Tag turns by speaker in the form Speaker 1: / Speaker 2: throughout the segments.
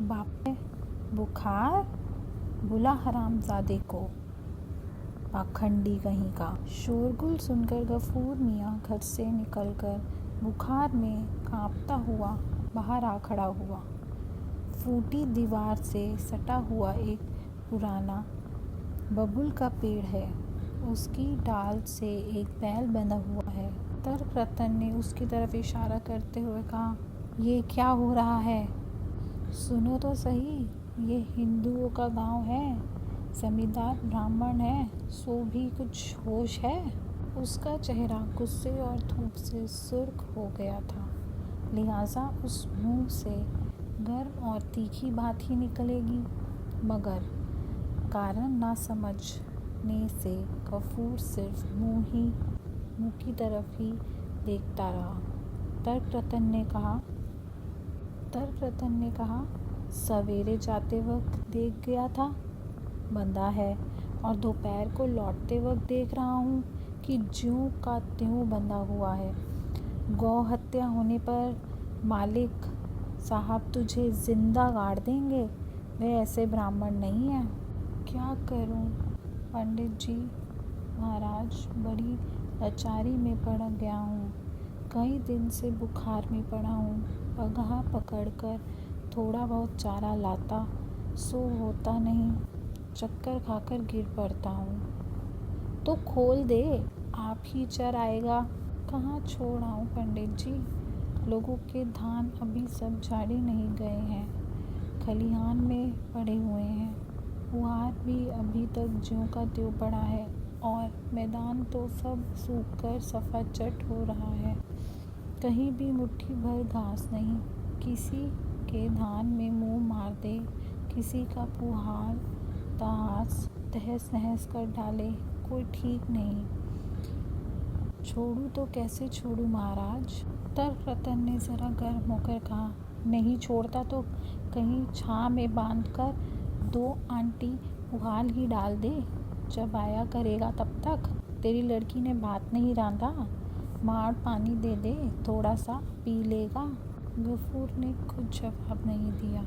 Speaker 1: बाप ने बुखार, बुला हरामजादे को, पाखंडी कहीं का। शोरगुल सुनकर गफूर मियाँ घर से निकलकर बुखार में कांपता हुआ बाहर आ खड़ा हुआ। फूटी दीवार से सटा हुआ एक पुराना बबुल का पेड़ है, उसकी डाल से एक बैल बंधा हुआ है। तर्करतन ने उसकी तरफ इशारा करते हुए कहा, ये क्या हो रहा है? सुनो तो सही, ये हिंदुओं का गांव है, जमींदार ब्राह्मण है, सो भी कुछ होश है। उसका चेहरा गुस्से और धूप से सुर्ख हो गया था, लिहाजा उस मुंह से गर्म और तीखी बात ही निकलेगी। मगर कारण ना समझने से गफूर सिर्फ मुंह की तरफ ही देखता रहा। तर्करतन ने कहा, सवेरे जाते वक्त देख गया था बंधा है, और दोपहर को लौटते वक्त देख रहा हूँ कि ज्यों का त्यों बंधा हुआ है। गौ हत्या होने पर मालिक साहब तुझे जिंदा गाड़ देंगे। वे ऐसे ब्राह्मण नहीं हैं। क्या करूं पंडित जी महाराज, बड़ी लाचारी में पड़ गया हूँ। कई दिन से बुखार में पड़ा हूँ। पगहा पकड़कर थोड़ा बहुत चारा लाता सो होता नहीं, चक्कर खाकर गिर पड़ता हूँ। तो खोल दे, आप ही चर आएगा। कहाँ छोड़ आऊँ पंडित जी, लोगों के धान अभी सब झाड़ी नहीं गए हैं, खलिहान में पड़े हुए हैं। पुआर भी अभी तक ज्यों का त्यों पड़ा है, और मैदान तो सब सूख कर सफाचट हो रहा है। कहीं भी मुट्ठी भर घास नहीं। किसी के धान में मुंह मार दे, किसी का पुआर तहस नहस कर डाले, कोई ठीक नहीं। छोड़ू तो कैसे छोड़ू महाराज? तर्करतन ने जरा गर्म होकर कहा, नहीं छोड़ता तो कहीं छां में बांधकर 2 आंटी उहाल ही डाल दे। जब आया करेगा तब तक। तेरी लड़की ने भात नहीं रांधा, माड़ पानी दे दे, थोड़ा सा पी लेगा। गफूर ने कुछ जवाब नहीं दिया।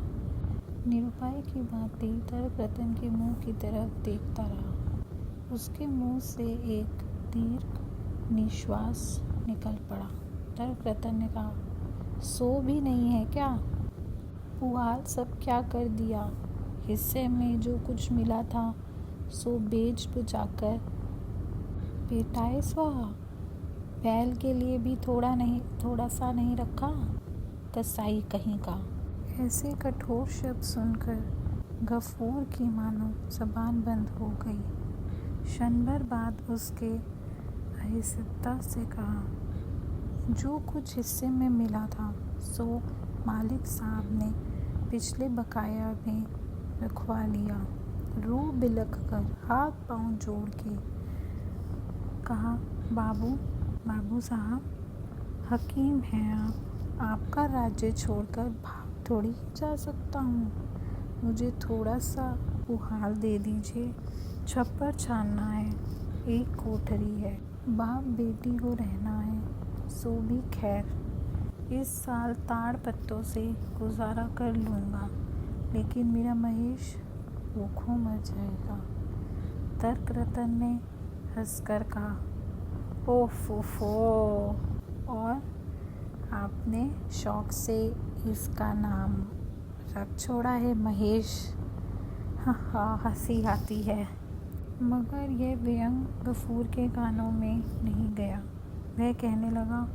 Speaker 1: निरुपाय की भांति तर्करतन के मुंह की तरफ देखता रहा। उसके मुंह से एक दीर्घ निश्वास निकल पड़ा। तर्करतन ने कहा, सो भी नहीं है क्या? पुआल सब क्या कर दिया? हिस्से में जो कुछ मिला था सो बेच बुझाकर पेटाए स्वाहा। बैल के लिए भी थोड़ा सा नहीं रखा? कसाई कहीं का। ऐसे कठोर शब्द सुनकर गफूर की मानो जबान बंद हो गई। क्षण भर बाद उसके आहिस्ता से कहा, जो कुछ हिस्से में मिला था सो मालिक साहब ने पिछले बकाया में रखवा लिया। रो बिलख कर हाथ पांव जोड़ के कहा, बाबू साहब, हकीम हैं आप, आपका राज्य छोड़कर भाग थोड़ी ही जा सकता हूँ। मुझे थोड़ा सा उहाल दे दीजिए, छप्पर छानना है, एक कोठरी है, बाप बेटी को रहना है, सो भी खैर इस साल ताड़ पत्तों से गुजारा कर लूँगा, लेकिन मेरा महेश भूखों मर जाएगा। तर्करतन ने हंसकर कहा, ओफो, और आपने शौक से इसका नाम रख छोड़ा है महेश? हाँ, हंसी आती है। मगर यह व्यंग गफूर के कानों में नहीं गया। वह कहने लगा,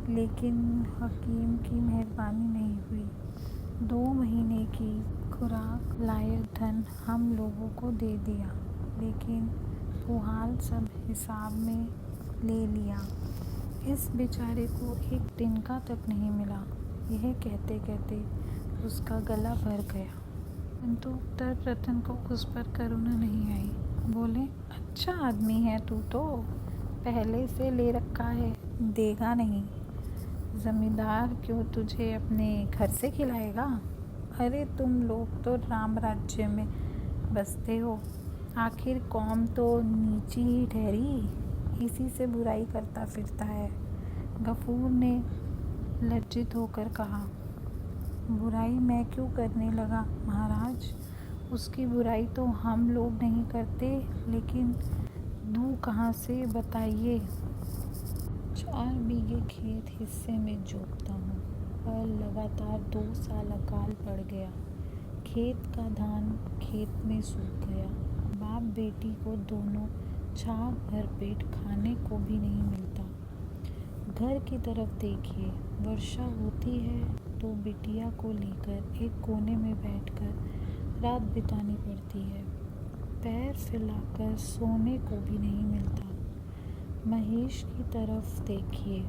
Speaker 1: लेकिन हकीम की मेहरबानी नहीं हुई। 2 महीने की खुराक लायक धन हम लोगों को दे दिया, लेकिन पुहाल सब हिसाब में ले लिया। इस बेचारे को एक तिनका तक नहीं मिला। यह कहते कहते उसका गला भर गया, किंतु तर्करतन को उस पर करुणा नहीं आई। बोले, अच्छा आदमी है तू तो, पहले से ले रखा है, देगा नहीं। जमींदार क्यों तुझे अपने घर से खिलाएगा? अरे तुम लोग तो राम राज्य में बसते हो, आखिर कौम तो नीची ही ठहरी, इसी से बुराई करता फिरता है। गफूर ने लज्जित होकर कहा, बुराई मैं क्यों करने लगा महाराज? उसकी बुराई तो हम लोग नहीं करते, लेकिन दूँ कहाँ से बताइए? 4 बीघे खेत हिस्से में जोतता हूँ, पर लगातार 2 साल अकाल पड़ गया। खेत का धान खेत में सूख गया। बाप बेटी को दोनों छाप भर पेट खाने को भी नहीं मिलता। घर की तरफ देखिए, वर्षा होती है तो बिटिया को लेकर एक कोने में बैठकर रात बितानी पड़ती है। पैर फैलाकर सोने को भी नहीं मिलता। महेश की तरफ देखिए,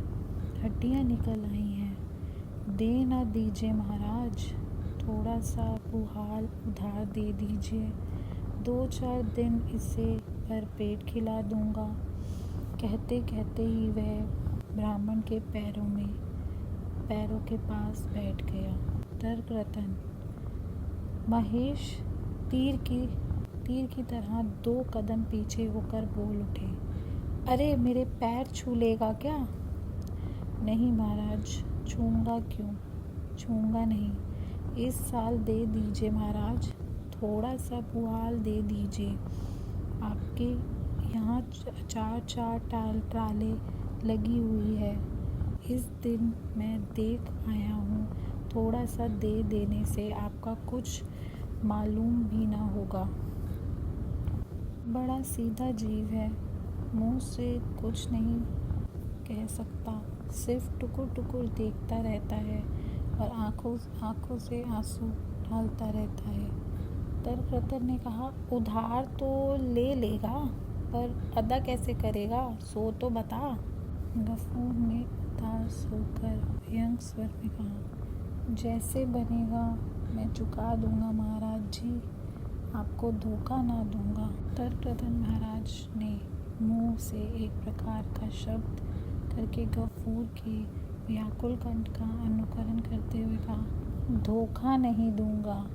Speaker 1: हड्डियां निकल आई हैं। दे ना दीजिए महाराज, थोड़ा सा पुहाल उधार दे दीजिए। 2-4 दिन इसे भरपेट खिला दूंगा। कहते कहते ही वह ब्राह्मण के पैरों के पास बैठ गया। तर्क रतन। महेश तीर की तरह 2 कदम पीछे होकर बोल उठे, अरे मेरे पैर छू लेगा क्या? नहीं महाराज, छूऊंगा क्यों? छूऊंगा नहीं। इस साल दे दीजिए महाराज, थोड़ा सा पुआल दे दीजिए। आपके यहाँ 4 ट्राले लगी हुई है। इस दिन मैं देख आया हूँ, थोड़ा सा दे देने से आपका कुछ मालूम भी ना होगा। बड़ा सीधा जीव है, मुंह से कुछ नहीं कह सकता, सिर्फ टुकुर टुकुर देखता रहता है और आँखों से आंसू ढालता रहता है। तर्क रतन ने कहा, उधार तो ले लेगा, पर अदा कैसे करेगा, सो तो बता। गफूर ने उदास होकर व्यंग स्वर में कहा, जैसे बनेगा मैं चुका दूंगा महाराज जी, आपको धोखा ना दूंगा। तर्क रतन महाराज ने मुंह से एक प्रकार का शब्द करके गफूर के व्याकुल कंठ का अनुकरण करते हुए कहा, धोखा नहीं दूंगा,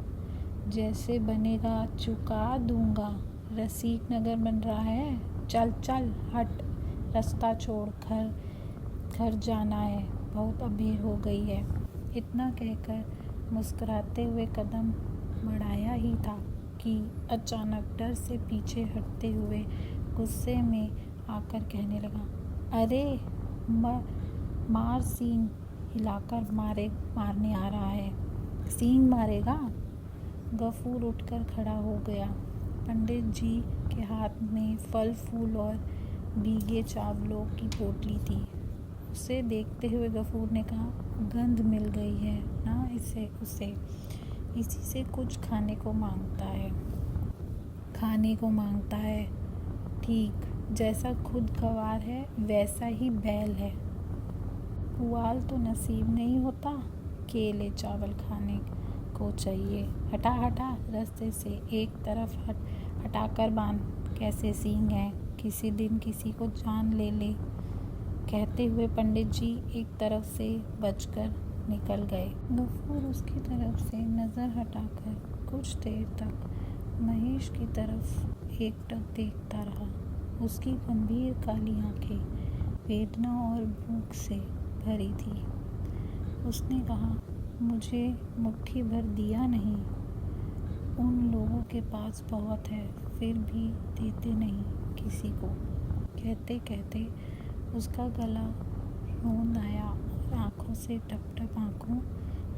Speaker 1: जैसे बनेगा चुका दूंगा। रसिक नगर बन रहा है, चल चल हट, रास्ता छोड़, घर जाना है, बहुत अबेर हो गई है। इतना कहकर मुस्कुराते हुए कदम बढ़ाया ही था कि अचानक डर से पीछे हटते हुए गुस्से में आकर कहने लगा, अरे मार, सींग हिलाकर मारने आ रहा है। सींग मारेगा? गफूर उठकर खड़ा हो गया। पंडित जी के हाथ में फल फूल और भीगे चावलों की पोटली थी। उसे देखते हुए गफूर ने कहा, गंध मिल गई है ना उसे, इसी से कुछ खाने को मांगता है। ठीक, जैसा खुद गवार है वैसा ही बैल है। पुआल तो नसीब नहीं होता, केले चावल खाने को चाहिए। हटा रास्ते से एक तरफ हटाकर बांध, कैसे सींग है, किसी दिन किसी को जान ले। कहते हुए पंडित जी एक तरफ से बचकर निकल गए। गफूर उसकी तरफ से नज़र हटाकर कुछ देर तक महेश की तरफ एकटक देखता रहा। उसकी गंभीर काली आंखें वेदना और भूख से भरी थी। उसने कहा, मुझे मुट्ठी भर दिया नहीं। उन लोगों के पास बहुत है, फिर भी देते नहीं किसी को। कहते कहते उसका गला रोंद आया और आँखों से टप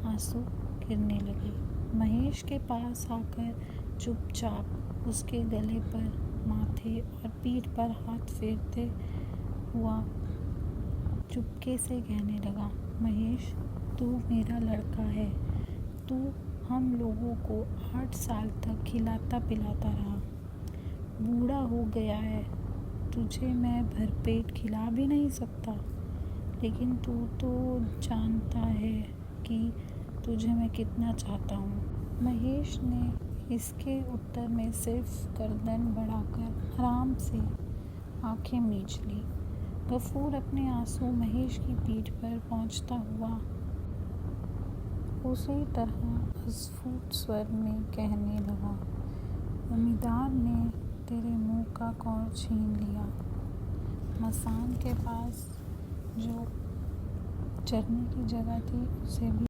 Speaker 1: आंसू गिरने लगे। महेश के पास आकर चुपचाप उसके गले पर, माथे और पीठ पर हाथ फेरते हुआ चुपके से कहने लगा, महेश, तू मेरा लड़का है। तू हम लोगों को 8 साल तक खिलाता पिलाता रहा। बूढ़ा हो गया है, तुझे मैं भरपेट खिला भी नहीं सकता, लेकिन तू तो जानता है कि तुझे मैं कितना चाहता हूँ। महेश ने इसके उत्तर में सिर्फ गर्दन बढ़ाकर आराम से आंखें मीच ली। गफूर अपने आंसू महेश की पीठ पर पहुँचता हुआ उसी तरह अस्फुट स्वर में कहने लगा, जमींदार ने तेरे मुंह का कौर छीन लिया। मसान के पास जो चरने की जगह थी उसे भी